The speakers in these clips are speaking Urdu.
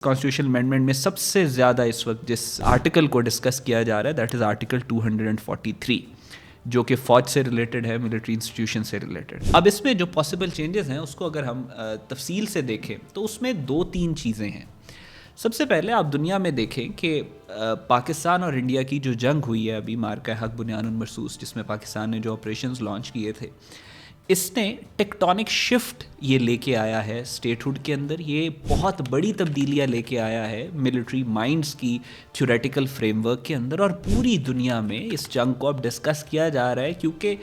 کانسٹیٹیوشن امینڈمنٹ میں سب سے زیادہ اس وقت جس آرٹیکل کو ڈسکس کیا جا رہا ہے دیٹ از آرٹیکل 243 جو کہ فوج سے ریلیٹڈ ہے, ملٹری انسٹیٹیوشن سے ریلیٹڈ. اب اس میں جو پاسبل چینجز ہیں اس کو اگر ہم تفصیل سے دیکھیں تو اس میں 2-3 چیزیں ہیں. سب سے پہلے آپ دنیا میں دیکھیں کہ پاکستان اور انڈیا کی جو جنگ ہوئی ہے ابھی مارکہ حق بنیان المرصوص, جس میں پاکستان نے جو آپریشنز لانچ کیے تھے, اس نے ٹیکٹونک شفٹ یہ لے کے آیا ہے اسٹیٹ ہوڈ کے اندر. یہ بہت بڑی تبدیلیاں لے کے آیا ہے ملٹری مائنڈز کی تھیوریٹیکل فریم ورک کے اندر, اور پوری دنیا میں اس جنگ کو اب ڈسکس کیا جا رہا ہے کیونکہ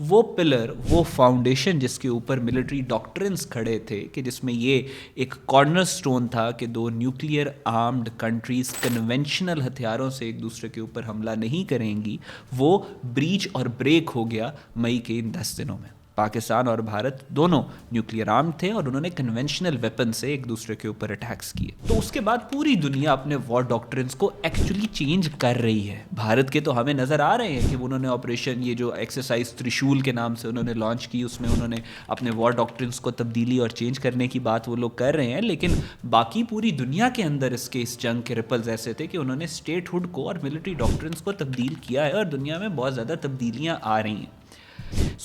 وہ پلر, وہ فاؤنڈیشن جس کے اوپر ملٹری ڈاکٹرنز کھڑے تھے, کہ جس میں یہ ایک کارنر سٹون تھا کہ 2 نیوکلیئر آرمڈ کنٹریز کنونشنل ہتھیاروں سے ایک دوسرے کے اوپر حملہ نہیں کریں گی, وہ بریچ اور بریک ہو گیا مئی کے ان 10 دنوں میں. پاکستان اور بھارت دونوں نیوکلیئر آرم تھے اور انہوں نے کنونشنل ویپن سے ایک دوسرے کے اوپر اٹیکس کیے. تو اس کے بعد پوری دنیا اپنے وار ڈاکٹرنز کو ایکچولی چینج کر رہی ہے. بھارت کے تو ہمیں نظر آ رہے ہیں کہ انہوں نے آپریشن یہ جو ایکسرسائز ترشول کے نام سے انہوں نے لانچ کی, اس میں انہوں نے اپنے وار ڈاکٹرنز کو تبدیلی اور چینج کرنے کی بات وہ لوگ کر رہے ہیں. لیکن باقی پوری دنیا کے اندر اس جنگ کے ریپلز ایسے تھے کہ انہوں نے اسٹیٹ ہوڈ کو اور ملٹری ڈاکٹرنز کو تبدیل کیا ہے, اور دنیا میں بہت زیادہ تبدیلیاں آ رہی ہیں.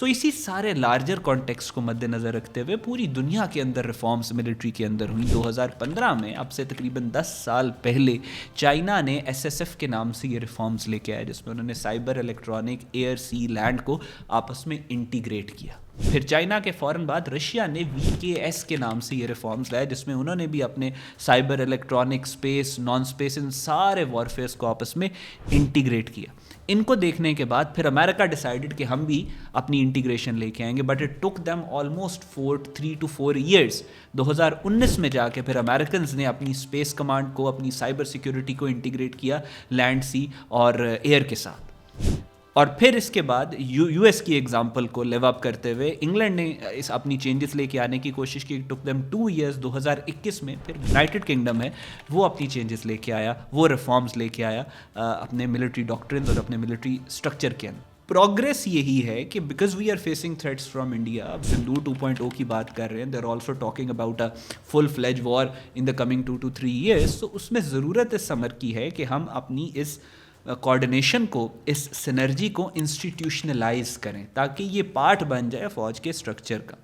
اسی سارے لارجر کانٹیکسٹ کو مد نظر رکھتے ہوئے پوری دنیا کے اندر ریفارمز ملٹری کے اندر ہوئی. 2015 میں, اب سے تقریباً 10 سال پہلے, چائنا نے SSF کے نام سے یہ ریفارمز لے کے آئے, جس میں انہوں نے سائبر, الیکٹرانک, ایئر, سی, لینڈ کو آپس میں انٹیگریٹ کیا. پھر چائنا کے فوراً بعد رشیا نے VKS کے نام سے یہ ریفارمز لائے, جس میں انہوں نے بھی اپنے cyber, electronic, space, non space, ان سارے وارفیئرس کو آپس میں انٹیگریٹ کیا. ان کو دیکھنے کے بعد پھر امریکہ ڈیسائیڈڈ کہ ہم بھی اپنی انٹیگریشن لے کے آئیں گے, but it took them almost 3 to 4 years. 2019 میں جا کے پھر امریکنز نے اپنی اسپیس کمانڈ کو, اپنی سائبر سیکیورٹی کو انٹیگریٹ کیا لینڈ, سی اور ایئر کے ساتھ. اور پھر اس کے بعد US کی ایگزامپل کو لیو اپ کرتے ہوئے انگلینڈ نے اس اپنی چینجز لے کے آنے کی کوشش کی. ٹک دیم 2 ایئرس. 2021 میں پھر یونائٹڈ کنگڈم ہے وہ اپنی چینجز لے کے آیا, وہ ریفارمز لے کے آیا اپنے ملٹری ڈاکٹرنز اور اپنے ملٹری اسٹرکچر کے اندر. پروگریس یہی ہے کہ because we are facing threats from India, اب سندور 2.0 کی بات کر رہے ہیں, they are also talking about a full fledge war in the coming 2 to 3 years. تو اس میں ضرورت اس سمر کی ہے کہ ہم اپنی اس کوآرڈینیشن کو, اس سنرجی کو انسٹیٹیوشنلائز کریں تاکہ یہ پارٹ بن جائے فوج کے اسٹرکچر کا.